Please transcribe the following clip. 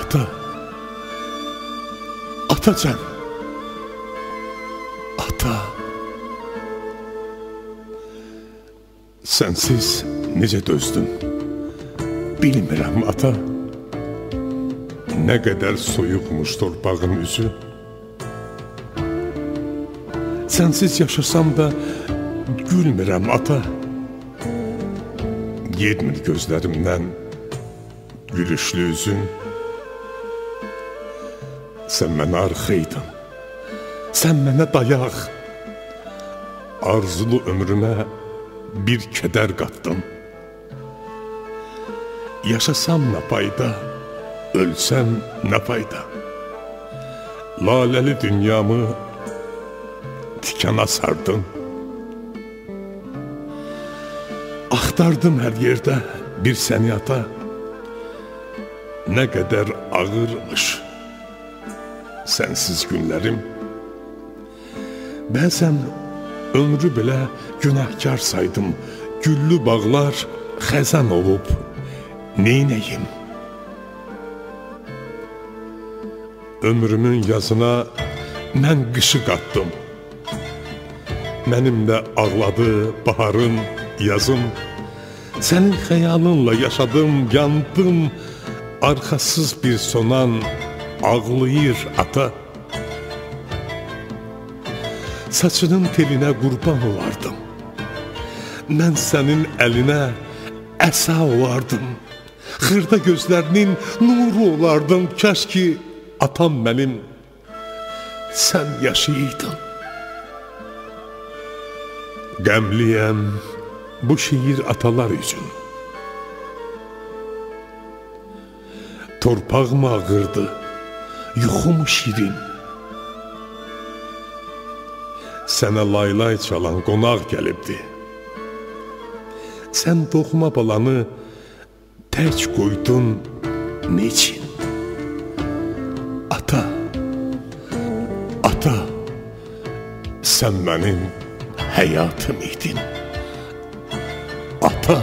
Ata, atacan, ata. Sənsiz necə dözdüm, bilmirəm ata. Nə qədər soyuqmuş torpağın üzü. Sənsiz yaşasam da gülmirəm ata. Yedmir gözlərimdən gülüşlü üzün. Sən mənə arxaydın, sən mənə dayaq. Arzulu ömrümə bir kədər qatdın. Yaşasam nə fayda, ölsəm nə fayda. Laləli dünyamı tikana sardın. Axtardım hər yerdə bir səni ata. Nə qədər ağırmış sənsiz günlərim. Bəzən ömrü belə günahkar saydım. Güllü bağlar xəzən olub neynəyim? Ömrümün yazına mən qışı qatdım. Mənim də ağladı baharım, yazım. Sənin xəyalınla yaşadım, yandım. Arxasız bir sonan ağlayır ata. Saçının telinə qurban olardım. Mən sənin əlinə əsa olardım. Xırda gözlərinin nuru olardım. Kaş ki atam mənim, sən yaşayaydın. Qəmliyəm bu şiir atalar üçün. Torpağım ağırdı, yuxum şirin. Sənə laylay çalan qonaq gəlibdi. Sən doğma balanı tək qoydun neçin? Ata, ata, sən mənim həyatım idin. Ata.